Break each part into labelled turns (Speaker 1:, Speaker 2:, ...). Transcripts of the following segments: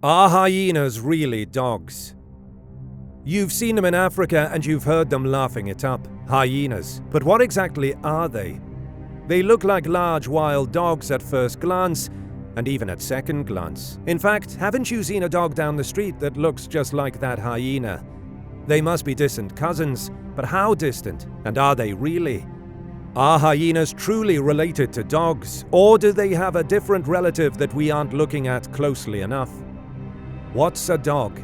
Speaker 1: Are hyenas really dogs? You've seen them in Africa and you've heard them laughing it up. Hyenas. But what exactly are they? They look like large wild dogs at first glance, and even at second glance. In fact, haven't you seen a dog down the street that looks just like that hyena? They must be distant cousins, but how distant? And are they really? Are hyenas truly related to dogs, or do they have a different relative that we aren't looking at closely enough? What's a dog?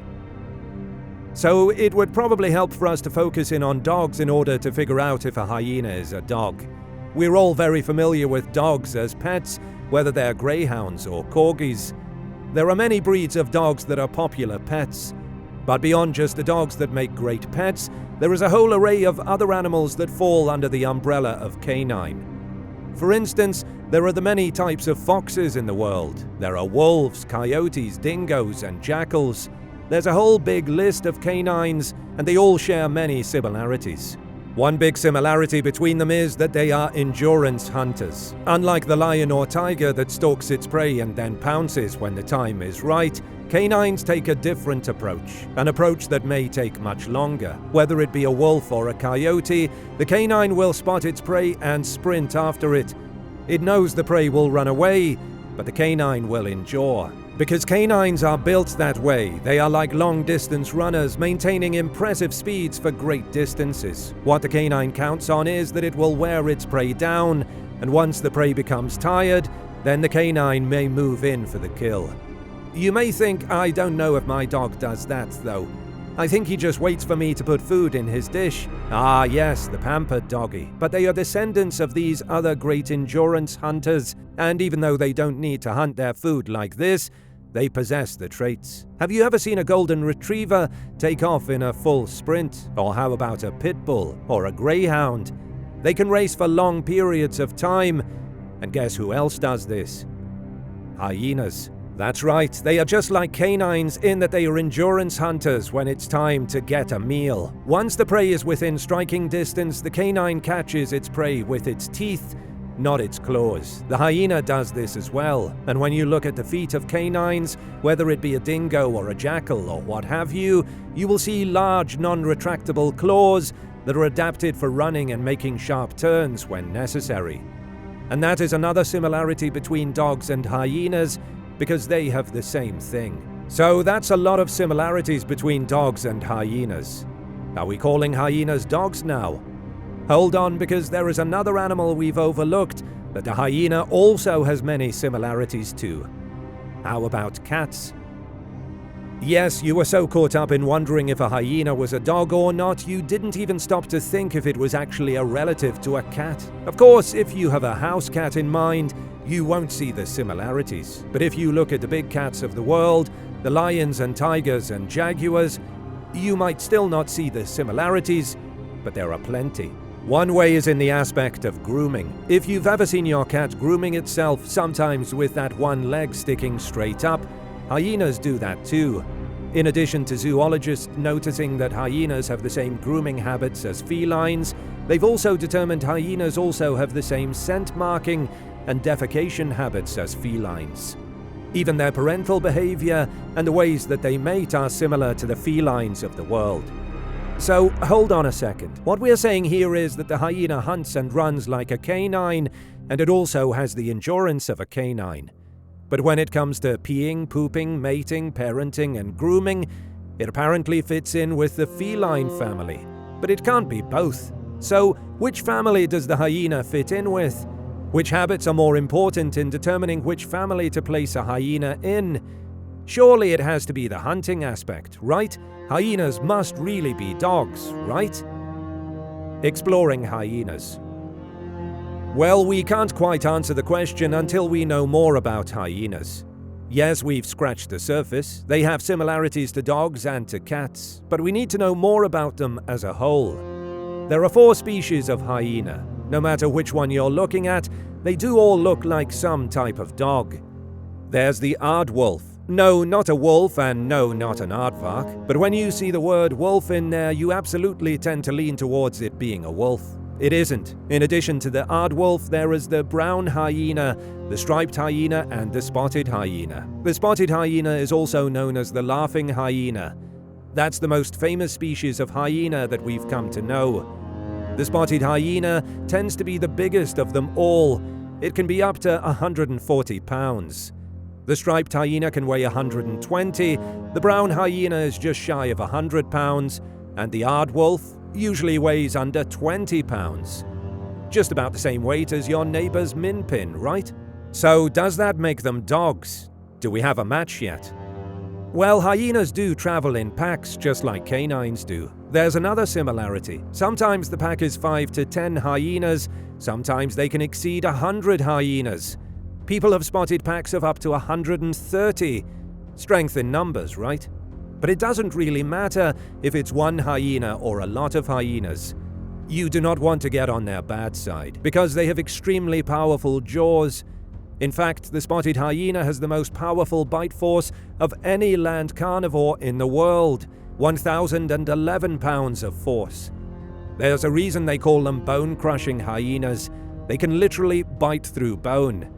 Speaker 1: So it would probably help for us to focus in on dogs in order to figure out if a hyena is a dog. We're all very familiar with dogs as pets, whether they're greyhounds or corgis. There are many breeds of dogs that are popular pets. But beyond just the dogs that make great pets, there is a whole array of other animals that fall under the umbrella of canine. For instance, there are the many types of foxes in the world. There are wolves, coyotes, dingoes, and jackals. There's a whole big list of canines, and they all share many similarities. One big similarity between them is that they are endurance hunters. Unlike the lion or tiger that stalks its prey and then pounces when the time is right, canines take a different approach, an approach that may take much longer. Whether it be a wolf or a coyote, the canine will spot its prey and sprint after it. It knows the prey will run away, but the canine will endure. Because canines are built that way, they are like long-distance runners, maintaining impressive speeds for great distances. What the canine counts on is that it will wear its prey down, and once the prey becomes tired, then the canine may move in for the kill. You may think, I don't know if my dog does that, though. I think he just waits for me to put food in his dish. Ah, yes, the pampered doggy. But they are descendants of these other great endurance hunters, and even though they don't need to hunt their food like this, they possess the traits. Have you ever seen a golden retriever take off in a full sprint? Or how about a pit bull or a greyhound? They can race for long periods of time. And guess who else does this? Hyenas. That's right, they are just like canines in that they are endurance hunters when it's time to get a meal. Once the prey is within striking distance, the canine catches its prey with its teeth, not its claws. The hyena does this as well, and when you look at the feet of canines, whether it be a dingo or a jackal or what have you, you will see large non-retractable claws that are adapted for running and making sharp turns when necessary. And that is another similarity between dogs and hyenas, because they have the same thing. So that's a lot of similarities between dogs and hyenas. Are we calling hyenas dogs now? Hold on, because there is another animal we've overlooked that the hyena also has many similarities to. How about cats? Yes, you were so caught up in wondering if a hyena was a dog or not, you didn't even stop to think if it was actually a relative to a cat. Of course, if you have a house cat in mind, you won't see the similarities. But if you look at the big cats of the world, the lions and tigers and jaguars, you might still not see the similarities, but there are plenty. One way is in the aspect of grooming. If you've ever seen your cat grooming itself, sometimes with that one leg sticking straight up, hyenas do that too. In addition to zoologists noticing that hyenas have the same grooming habits as felines, they've also determined hyenas also have the same scent marking and defecation habits as felines. Even their parental behavior and the ways that they mate are similar to the felines of the world. So, hold on a second. What we're saying here is that the hyena hunts and runs like a canine, and it also has the endurance of a canine. But when it comes to peeing, pooping, mating, parenting, and grooming, it apparently fits in with the feline family. But it can't be both. So, which family does the hyena fit in with? Which habits are more important in determining which family to place a hyena in? Surely it has to be the hunting aspect, right? Hyenas must really be dogs, right? Exploring hyenas. Well, we can't quite answer the question until we know more about hyenas. Yes, we've scratched the surface. They have similarities to dogs and to cats, but we need to know more about them as a whole. There are 4 species of hyena. No matter which one you're looking at, they do all look like some type of dog. There's the aardwolf. No, not a wolf, and no, not an aardvark. But when you see the word wolf in there, you absolutely tend to lean towards it being a wolf. it isn't. In addition to the aardwolf, there is the brown hyena, the striped hyena, and the spotted hyena. The spotted hyena is also known as the laughing hyena. That's the most famous species of hyena that we've come to know. The spotted hyena tends to be the biggest of them all. It can be up to 140 pounds. The striped hyena can weigh 120, the brown hyena is just shy of 100 pounds, and the aardwolf usually weighs under 20 pounds. Just about the same weight as your neighbor's minpin, right? So does that make them dogs? Do we have a match yet? Well, hyenas do travel in packs just like canines do. There's another similarity. Sometimes the pack is 5 to 10 hyenas, sometimes they can exceed 100 hyenas. People have spotted packs of up to 130. Strength in numbers, right? But it doesn't really matter if it's one hyena or a lot of hyenas. You do not want to get on their bad side, because they have extremely powerful jaws. In fact, the spotted hyena has the most powerful bite force of any land carnivore in the world, 1,011 pounds of force. There's a reason they call them bone-crushing hyenas. They can literally bite through bone.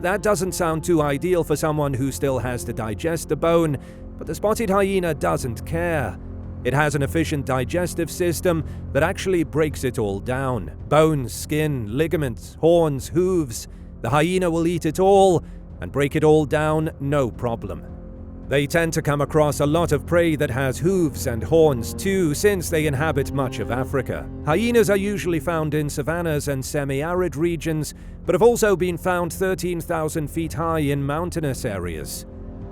Speaker 1: That doesn't sound too ideal for someone who still has to digest the bone, but the spotted hyena doesn't care. It has an efficient digestive system that actually breaks it all down. Bones, skin, ligaments, horns, hooves. The hyena will eat it all and break it all down, no problem. They tend to come across a lot of prey that has hooves and horns too, since they inhabit much of Africa. Hyenas are usually found in savannas and semi-arid regions, but have also been found 13,000 feet high in mountainous areas.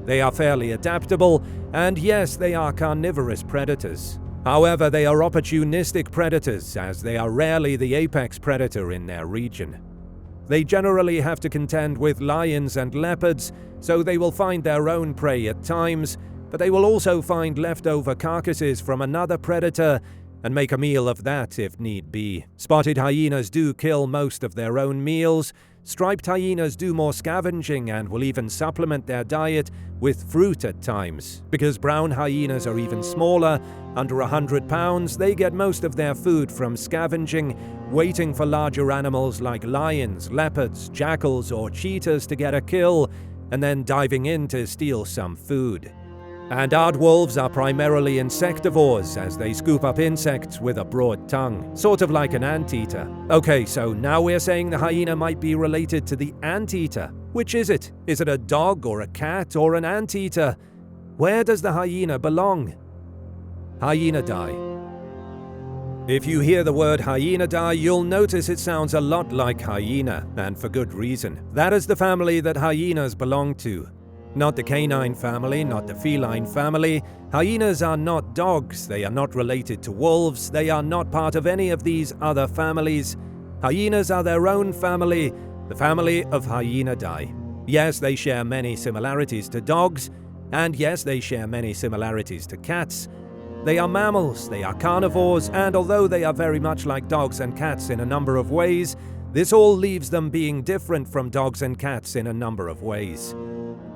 Speaker 1: They are fairly adaptable, and yes, they are carnivorous predators. However, they are opportunistic predators, as they are rarely the apex predator in their region. They generally have to contend with lions and leopards, so they will find their own prey at times, but they will also find leftover carcasses from another predator and make a meal of that if need be. Spotted hyenas do kill most of their own meals. Striped hyenas do more scavenging and will even supplement their diet with fruit at times. Because brown hyenas are even smaller, under 100 pounds, they get most of their food from scavenging, waiting for larger animals like lions, leopards, jackals, or cheetahs to get a kill, and then diving in to steal some food. And aardwolves are primarily insectivores, as they scoop up insects with a broad tongue, sort of like an anteater. Okay, so now we're saying the hyena might be related to the anteater. Which is it? Is it a dog or a cat or an anteater? Where does the hyena belong? Hyenae. If you hear the word Hyenae, you'll notice it sounds a lot like hyena, and for good reason. That is the family that hyenas belong to. Not the canine family, not the feline family. Hyenas are not dogs, they are not related to wolves, they are not part of any of these other families. Hyenas are their own family, the family of Hyenae. Yes, they share many similarities to dogs, and yes, they share many similarities to cats. They are mammals, they are carnivores, and although they are very much like dogs and cats in a number of ways, this all leaves them being different from dogs and cats in a number of ways.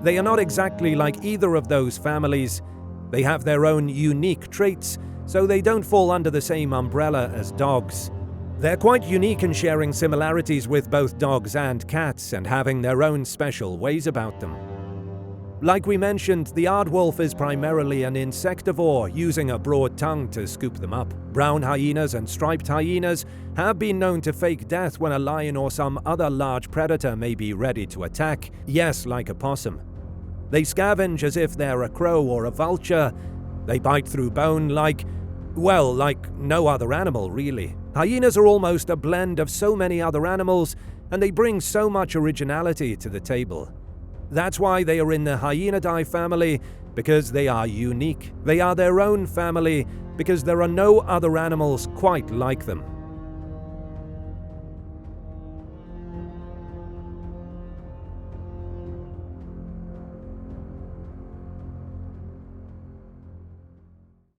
Speaker 1: They are not exactly like either of those families. They have their own unique traits, so they don't fall under the same umbrella as dogs. They're quite unique in sharing similarities with both dogs and cats and having their own special ways about them. Like we mentioned, the aardwolf is primarily an insectivore, using a broad tongue to scoop them up. Brown hyenas and striped hyenas have been known to fake death when a lion or some other large predator may be ready to attack. Yes, like a possum. They scavenge as if they're a crow or a vulture. They bite through bone like no other animal, really. Hyenas are almost a blend of so many other animals, and they bring so much originality to the table. That's why they are in the Hyenae family, because they are unique. They are their own family, because there are no other animals quite like them.